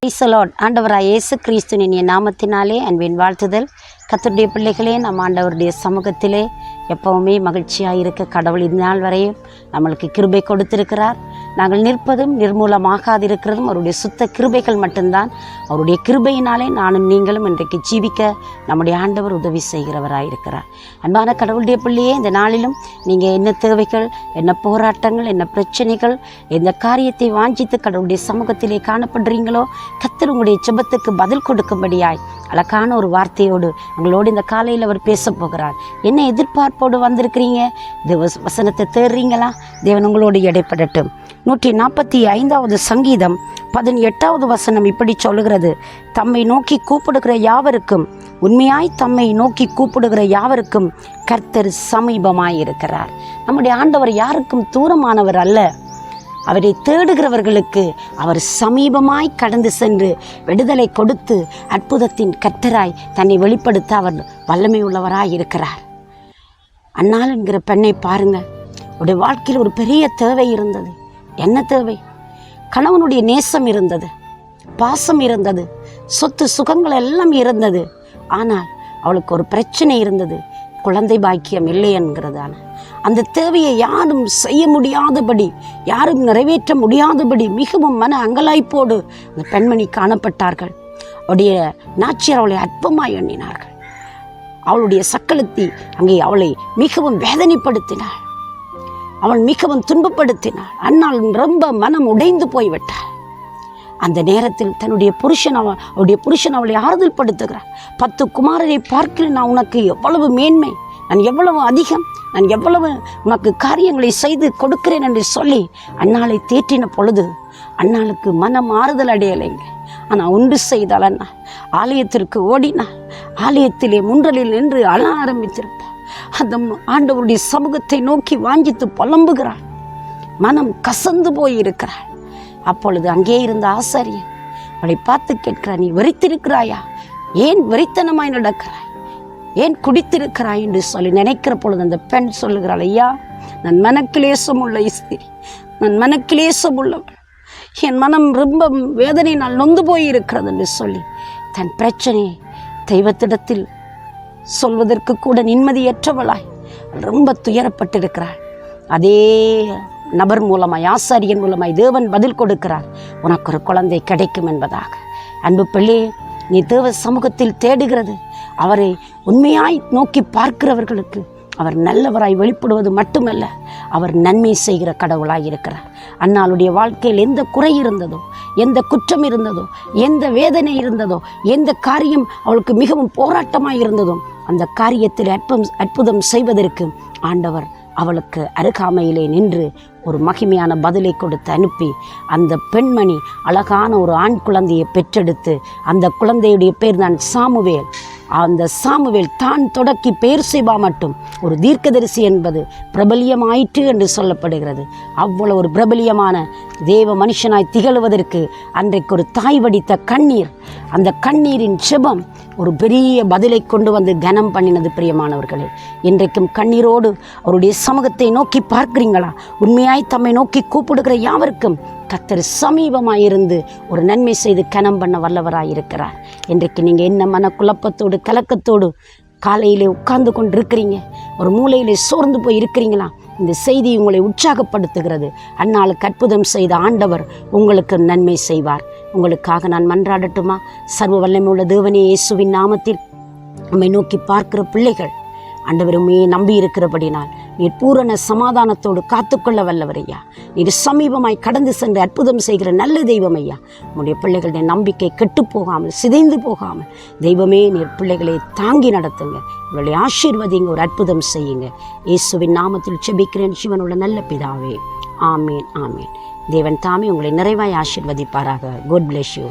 Praise the Lord. ஆண்டவராய் இயேசு கிறிஸ்துவின் நாமத்தினாலே அன்பின் வாழ்த்துதல். கர்த்தருடைய பிள்ளைகளே, நம் ஆண்டவருடைய சமூகத்திலே எப்பவுமே மகிழ்ச்சியாக இருக்க கடவுள் இந்த நாள் வரையும் நம்மளுக்கு கிருபை கொடுத்திருக்கிறார். நாங்கள் நிற்பதும் நிர்மூலமாகாதிருக்கிறதும் அவருடைய சுத்த கிருபைகள் மட்டும்தான். அவருடைய கிருபையினாலே நானும் நீங்களும் இன்றைக்கு ஜீவிக்க நம்முடைய ஆண்டவர் உதவி செய்கிறவராயிருக்கிறார். அன்பான கடவுளுடைய பிள்ளையே, இந்த நாளிலும் நீங்கள் என்ன தேவைகள், என்ன போராட்டங்கள், என்ன பிரச்சனைகள், எந்த காரியத்தை வாஞ்சித்து கடவுளுடைய சமூகத்திலே காணப்படுறீங்களோ, கர்த்தர் உங்களுடைய ஜெபத்துக்கு பதில் கொடுக்கும்படியாய் அழகான ஒரு வார்த்தையோடு உங்களோடு இந்த காலையில் அவர் பேச போகிறார். என்ன எதிர்பார்ப்போடு வந்திருக்கிறீங்க? தேவ வசனத்தை தேடுறீங்களா? தேவன் உங்களோடு இடைப்படட்டும். 145வது சங்கீதம் 18வது வசனம் இப்படி சொல்லுகிறது: தம்மை நோக்கி கூப்பிடுகிற யாவருக்கும், உண்மையாய் தம்மை நோக்கி கூப்பிடுகிற யாவருக்கும் கர்த்தர் சமீபமாயிருக்கிறார். நம்முடைய ஆண்டவர் யாருக்கும் தூரமானவர் அல்ல. அவரை தேடுகிறவர்களுக்கு அவர் சமீபமாய் கடந்து சென்று விடுதலை கொடுத்து அற்புதத்தின் கர்த்தராய் தன்னை வெளிப்படுத்த அவர் வல்லமை உள்ளவராய் இருக்கிறார். அன்னாள் என்கிற பெண்ணை பாருங்க, அவருடைய வாழ்க்கையில் ஒரு பெரிய தேவை இருந்தது. என்ன தேவை? கணவனுடைய நேசம் இருந்தது, பாசம் இருந்தது, சொத்து சுகங்கள் எல்லாம் இருந்தது. ஆனால் அவளுக்கு ஒரு பிரச்சனை இருந்தது, குழந்தை பாக்கியம் இல்லை என்கிறதான அந்த தேவையை யாரும் செய்ய முடியாதபடி, யாரும் நிறைவேற்ற முடியாதபடி மிகவும் மன அங்கலாய்ப்போடு அந்த பெண்மணி காணப்பட்டார்கள். அவருடைய நாச்சியார் அவளை அற்பமாய் எண்ணினார்கள். அவளுடைய சக்களத்தி அங்கே அவளை மிகவும் வேதனைப்படுத்தினாள், அவள் மிகவும் துன்பப்படுத்தினாள். அன்னாள் ரொம்ப மனம் உடைந்து போய்விட்டாள். அந்த நேரத்தில் தன்னுடைய அவளுடைய புருஷன் அவளை ஆறுதல் படுத்துகிறார். 10 குமாரரை பார்க்கிறேன், நான் உனக்கு எவ்வளவு மேன்மை, நான் எவ்வளவு அதிகம், நான் எவ்வளவு உனக்கு காரியங்களை செய்து கொடுக்கிறேன் என்று சொல்லி அன்னாளை தேற்றின பொழுது அன்னாளுக்கு மனம் ஆறுதல் அடையலைங்க. ஆனால் ஒன்று செய்தால் அண்ணா ஆலயத்திற்கு ஓடினாள். ஆலயத்திலே முன்றலில் நின்று அழ ஆரம்பித்திருப்பாள். அந்த ஆண்டவருடைய சமூகத்தை நோக்கி வாஞ்சித்து புலம்புகிறாள். மனம் கசந்து போயிருக்கிறாள். அப்பொழுது அங்கே இருந்த ஆசாரியன் அவளை பார்த்து கேட்கிறார்: நீ வெறித்திருக்கிறாயா? ஏன் வெறித்தனமாய் நடக்கிறாய்? ஏன் குடித்திருக்கிறாய் என்று சொல்லி நினைக்கிற பொழுது அந்த பெண் சொல்லுகிறாள்: ஐயா, நான் மனக்கிலேசம் உள்ள ஸ்திரீ, நான் மனக்கிலேசம் உள்ளவள், என் மனம் ரொம்ப வேதனையினால் நொந்து போயிருக்கிறது என்று சொல்லி தன் பிரச்சனையை தெய்வத்திடத்தில் சொல்வதற்கு கூட நிம்மதியற்றவளாய் ரொம்ப துயரப்பட்டிருக்கிறாள். அதே நபர் மூலமாய், ஆசாரியன் மூலமாய் தேவன் பதில் கொடுக்கிறார்: உனக்கு ஒரு குழந்தை கிடைக்கும் என்பதாக. அன்பு பிள்ளை, நீ தேவ சமூகத்தில் தேடுகிறது, அவரை உண்மையாய் நோக்கி பார்க்கிறவர்களுக்கு அவர் நல்லவராய் வெளிப்படுவது மட்டுமல்ல, அவர் நன்மை செய்கிற கடவுளாய் இருக்கிறார். அன்னாளுடைய வாழ்க்கையில் எந்த குறை இருந்ததோ, எந்த குற்றம் இருந்ததோ, எந்த வேதனை இருந்ததோ, எந்த காரியம் அவளுக்கு மிகவும் போராட்டமாய் இருந்ததோ, அந்த காரியத்தில் அற்புதம் செய்வதற்கு ஆண்டவர் அவளுக்கு அருகாமையிலே நின்று ஒரு மகிமையான பதிலை கொடுத்து அனுப்பி அந்த பெண்மணி அழகான ஒரு ஆண் குழந்தையை பெற்றெடுத்து, அந்த குழந்தையுடைய பேர் தான் சாமுவேல். அந்த சாமுவேல் தான் தொடக்கி பெயர்சேபா மட்டும் ஒரு தீர்க்கதரிசி என்பது பிரபலியமாயிற்று என்று சொல்லப்படுகிறது. அவ்வளவு ஒரு பிரபலியமான தேவ மனுஷனாய் திகழ்வதற்கு அன்றைக்கு ஒரு தாய் வடித்த கண்ணீர், அந்த கண்ணீரின் செபம் ஒரு பெரிய பதிலை கொண்டு வந்து கனம் பண்ணினது. பிரியமானவர்களே, இன்றைக்கும் கண்ணீரோடு அவருடைய சமூகத்தை நோக்கி பார்க்கிறீங்களா? உண்மையாய் தம்மை நோக்கி கூப்பிடுகிற யாவருக்கும் கர்த்தர் சமீபமாயிருந்து ஒரு நன்மை செய்து கனம் பண்ண வல்லவராய் இருக்கிறார். இன்றைக்கு நீங்கள் என்ன மனக்குழப்பத்தோடு கலக்கத்தோடு காலையிலே உட்கார்ந்து கொண்டு இருக்கிறீங்க, ஒரு மூலையிலே சோர்ந்து போய் இருக்கிறீங்களா? இந்த செய்தி உங்களை உற்சாகப்படுத்துகிறது. அன்னாளுக்கு அற்புதம் செய்த ஆண்டவர் உங்களுக்கு நன்மை செய்வார். உங்களுக்காக நான் மன்றாடட்டுமா? சர்வ வல்லமை உள்ள தேவனே, இயேசுவின் நாமத்தில் நம்மை நோக்கி பார்க்கிற பிள்ளைகள் ஆண்டவருமே நம்பி இருக்கிறபடினால் நீர் பூரண சமாதானத்தோடு காத்துக்கொள்ள வல்லவர் ஐயா. நீர் சமீபமாய் கடந்து சென்று அற்புதம் செய்கிற நல்ல தெய்வம் ஐயா. உங்களுடைய பிள்ளைகளுடைய நம்பிக்கை கெட்டு போகாமல், சிதைந்து போகாமல் தெய்வமே நீர் பிள்ளைகளை தாங்கி நடத்துங்க. இவர்களை ஆசீர்வதிங்க, ஒரு அற்புதம் செய்யுங்க. இயேசுவின் நாமத்தில் ஜெபிக்கிறேன் ஜீவனுள்ள நல்ல பிதாவே. ஆமேன், ஆமேன். தேவன் தாமே உங்களை நிறைவாய் ஆசீர்வதிப்பாராக. God bless you.